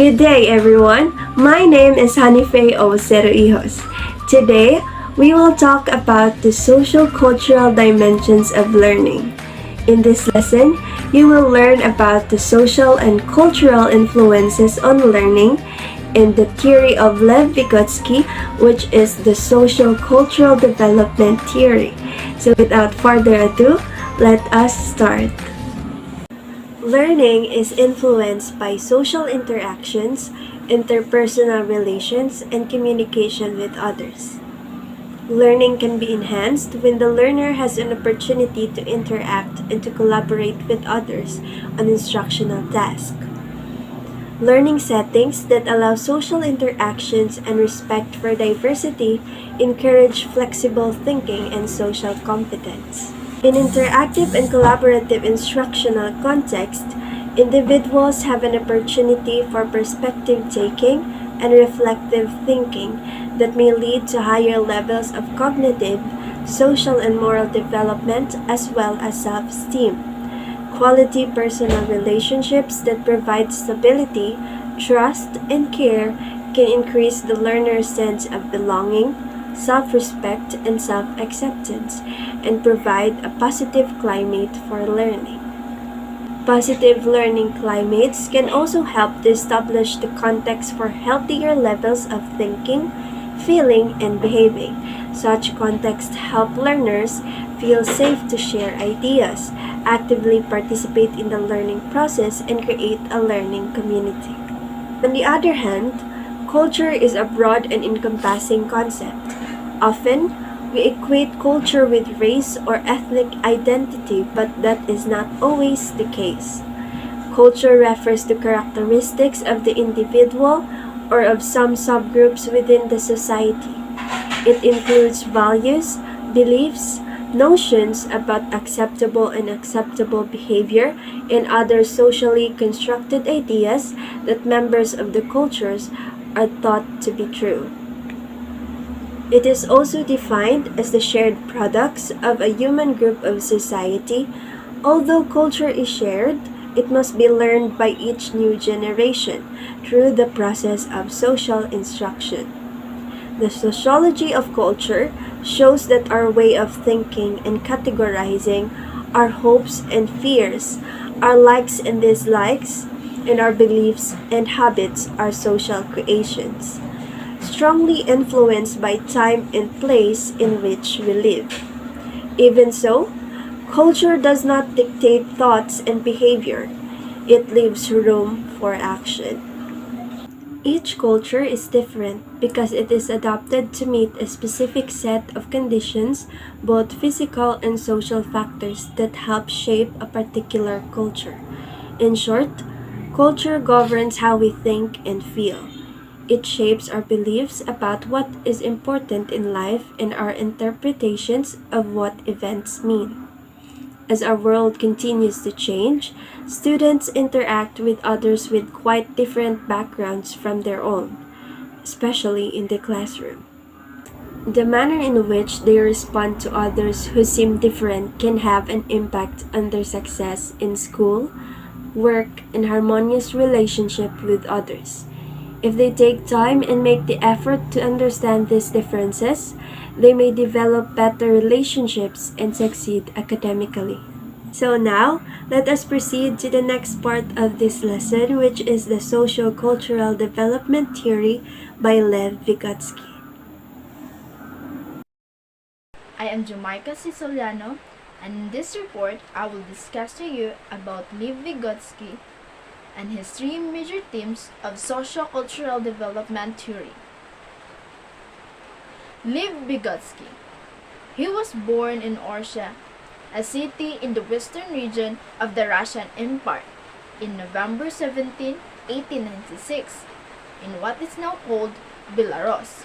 Good day, everyone. My name is Hanife Owasero Ihos. Today, we will talk about the social cultural dimensions of learning. In this lesson, you will learn about the social and cultural influences on learning in the theory of Lev Vygotsky, which is the social cultural development theory. So without further ado, let us start. Learning is influenced by social interactions, interpersonal relations, and communication with others. Learning can be enhanced when the learner has an opportunity to interact and to collaborate with others on instructional tasks. Learning settings that allow social interactions and respect for diversity encourage flexible thinking and social competence. In interactive and collaborative instructional context, individuals have an opportunity for perspective taking and reflective thinking that may lead to higher levels of cognitive, social, and moral development as well as self-esteem. Quality personal relationships that provide stability, trust, and care can increase the learner's sense of belonging, self-respect, and self-acceptance, and provide a positive climate for learning. Positive learning climates can also help to establish the context for healthier levels of thinking, feeling, and behaving. Such contexts help learners feel safe to share ideas, actively participate in the learning process, and create a learning community. On the other hand, culture is a broad and encompassing concept. Often, we equate culture with race or ethnic identity, but that is not always the case. Culture refers to characteristics of the individual or of some subgroups within the society. It includes values, beliefs, notions about acceptable and unacceptable behavior, and other socially constructed ideas that members of the cultures are thought to be true. It is also defined as the shared products of a human group of society. Although culture is shared, it must be learned by each new generation through the process of social instruction. The sociology of culture shows that our way of thinking and categorizing our hopes and fears, our likes and dislikes, and our beliefs and habits are social creations, strongly influenced by time and place in which we live. Even so, culture does not dictate thoughts and behavior. It leaves room for action. Each culture is different because it is adapted to meet a specific set of conditions, both physical and social factors that help shape a particular culture. In short, culture governs how we think and feel. It shapes our beliefs about what is important in life and our interpretations of what events mean. As our world continues to change, students interact with others with quite different backgrounds from their own, especially in the classroom. The manner in which they respond to others who seem different can have an impact on their success in school, work, and harmonious relationship with others. If they take time and make the effort to understand these differences, they may develop better relationships and succeed academically. So now, let us proceed to the next part of this lesson, which is the socio-cultural development theory by Lev Vygotsky. I am Jamaica Siciliano, and in this report, I will discuss to you about Lev Vygotsky and his three major themes of socio-cultural development theory. Lev Vygotsky. He was born in Orsha, a city in the western region of the Russian Empire, in November 17, 1896, in what is now called Belarus.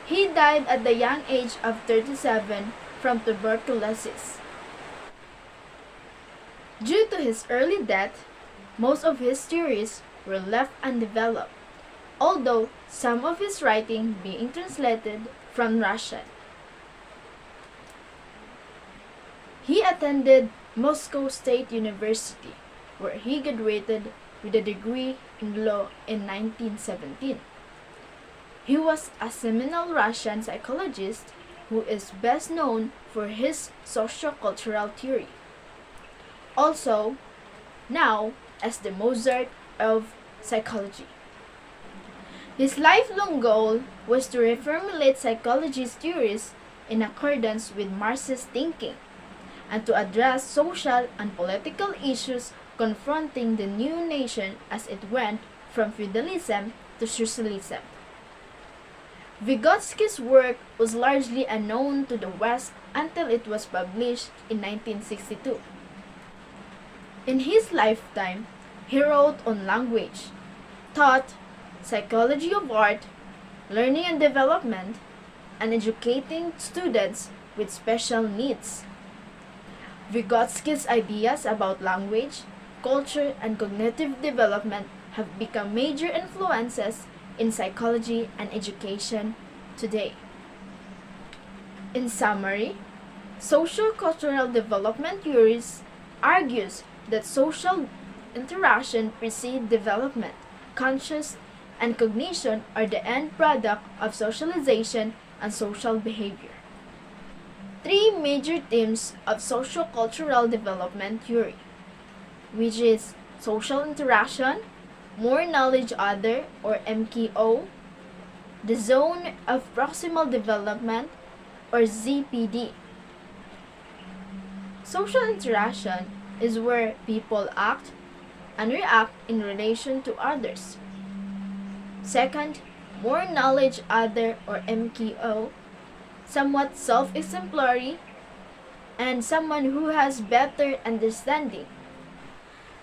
He died at the young age of 37 from tuberculosis. Due to his early death, most of his theories were left undeveloped, although some of his writing being translated from Russian. He attended Moscow State University, where he graduated with a degree in law in 1917. He was a seminal Russian psychologist who is best known for his sociocultural theory. Also, now as the Mozart of psychology. His lifelong goal was to reformulate psychology's theories in accordance with Marxist thinking and to address social and political issues confronting the new nation as it went from feudalism to socialism. Vygotsky's work was largely unknown to the West until it was published in 1962. In his lifetime, he wrote on language, taught psychology of art, learning and development, and educating students with special needs. Vygotsky's ideas about language, culture, and cognitive development have become major influences in psychology and education today. In summary, social-cultural development theories argues that social interaction precedes development, conscious and cognition are the end product of socialization and social behavior. Three major themes of social-cultural development theory, which is social interaction, more knowledge other or MKO, the zone of proximal development or ZPD. Social interaction is where people act and react in relation to others. Second, more knowledge other or MKO, somewhat self-exemplary and someone who has better understanding.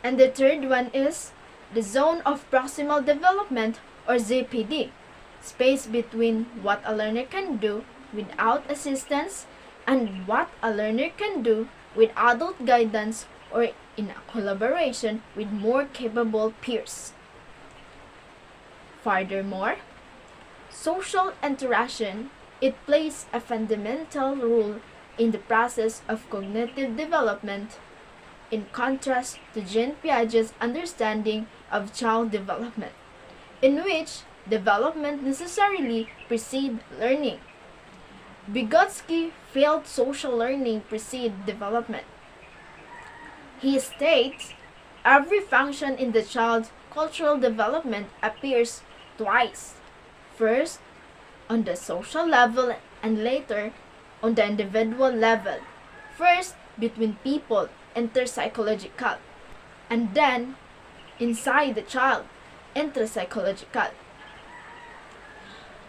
And the third one is the zone of proximal development or ZPD, space between what a learner can do without assistance and what a learner can do with adult guidance or in a collaboration with more capable peers. Furthermore, social interaction, it plays a fundamental role in the process of cognitive development, in contrast to Jean Piaget's understanding of child development, in which development necessarily precedes learning. Vygotsky felt social learning precedes development. He states, every function in the child's cultural development appears twice. First, on the social level and later on the individual level. First, between people, interpsychological, and then inside the child, intrapsychological.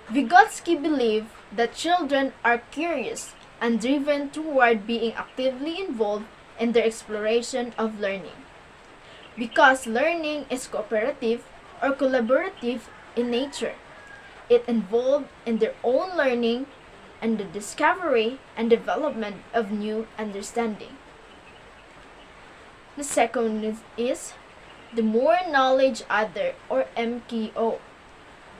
Vygotsky believed that children are curious and driven toward being actively involved in their exploration of learning. Because learning is cooperative or collaborative in nature, it involved in their own learning and the discovery and development of new understanding. The second is the more knowledge other or MKO,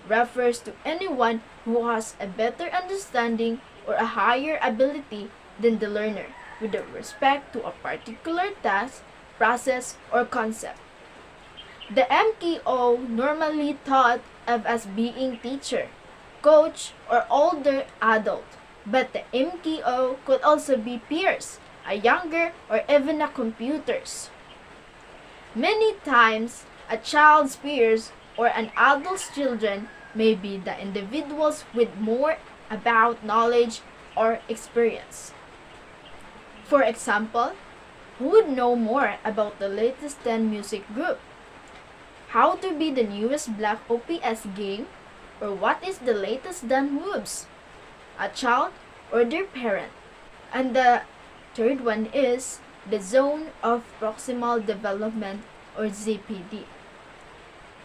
refers to anyone who has a better understanding or a higher ability than the learner with respect to a particular task, process, or concept. The MKO normally thought of as being teacher, coach, or older adult, but the MKO could also be peers, a younger, or even a computers. Many times, a child's peers or an adult's children may be the individuals with more about knowledge or experience. For example, who would know more about the latest 10 music group? How to be the newest Black OPS game? Or what is the latest dance moves? A child or their parent? And the third one is the zone of proximal development or ZPD.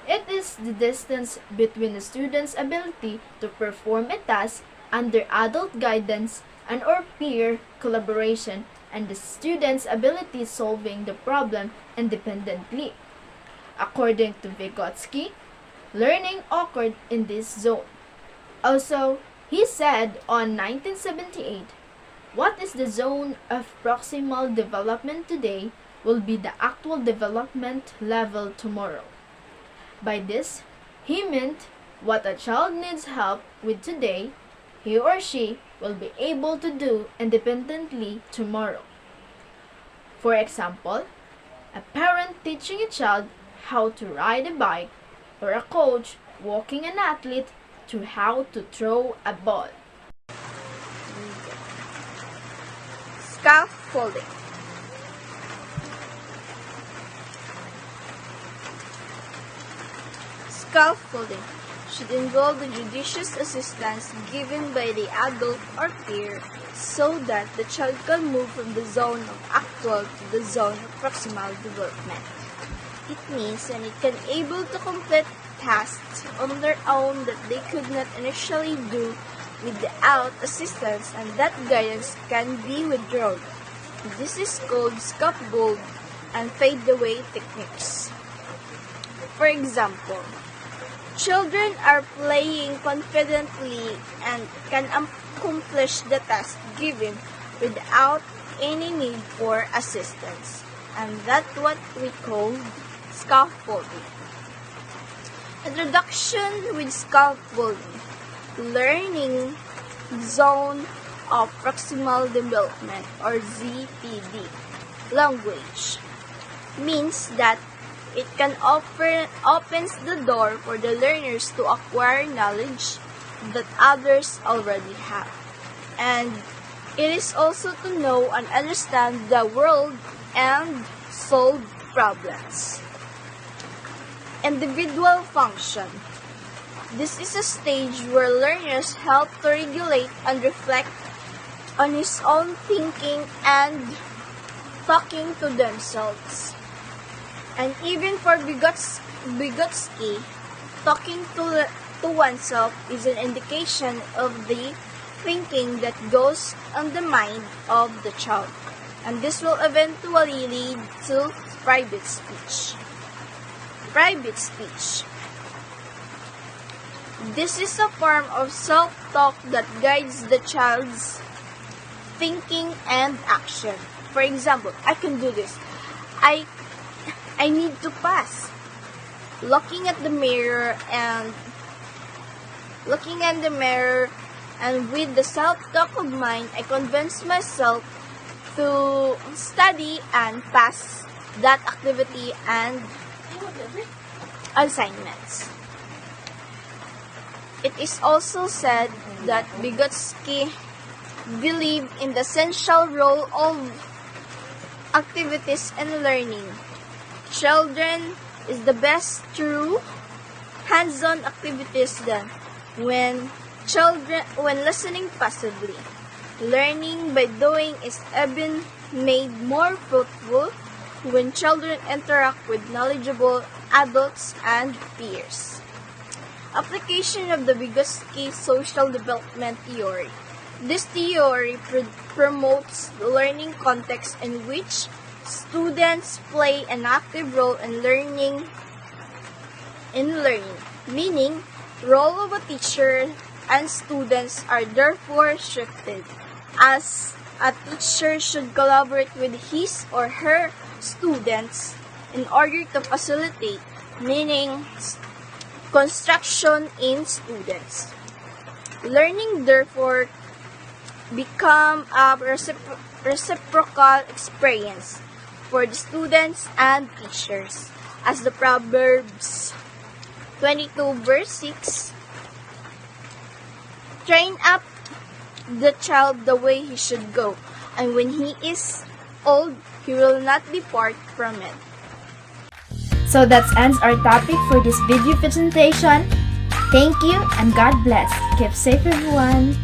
It is the distance between the student's ability to perform a task under adult guidance and or peer collaboration and the student's ability solving the problem independently. According to Vygotsky, learning occurred in this zone. Also, he said on 1978, what is the zone of proximal development today will be the actual development level tomorrow. By this, he meant what a child needs help with today, he or she will be able to do independently tomorrow. For example, a parent teaching a child how to ride a bike, or a coach walking an athlete to how to throw a ball. Scaffolding. Scaffolding should involve the judicious assistance given by the adult or peer so that the child can move from the zone of actual to the zone of proximal development. It means when it can able to complete tasks on their own that they could not initially do without assistance, and that guidance can be withdrawn. This is called scapegoat and fade-away techniques. For example, children are playing confidently and can accomplish the task given without any need for assistance, and that's what we call scaffolding. Introduction with scaffolding. Learning Zone of Proximal Development, or ZPD language means that it can opens the door for the learners to acquire knowledge that others already have, and it is also to know and understand the world and solve problems. Individual function. This is a stage where learners help to regulate and reflect on his own thinking and talking to themselves. And even for Vygotsky, talking to oneself is an indication of the thinking that goes on the mind of the child, and this will eventually lead to private speech. Private speech. This is a form of self-talk that guides the child's thinking and action. For example, I can do this. I need to pass. Looking at the mirror and with the self-talk of mine, I convince myself to study and pass that activity and assignments. It is also said that Vygotsky believed in the essential role of activities in learning. Children is the best through hands-on activities done when listening passively. Learning by doing is even made more fruitful when children interact with knowledgeable adults and peers. Application of the Vygotsky social development theory. This theory promotes the learning context in which students play an active role in learning, meaning role of a teacher and students are therefore shifted, as a teacher should collaborate with his or her students in order to facilitate meaning construction in students. Learning therefore become a reciprocal experience for the students and teachers, as the Proverbs 22 verse 6, train up the child the way he should go, and when he is old, he will not depart from it. So that ends our topic for this video presentation. Thank you and God bless. Keep safe everyone.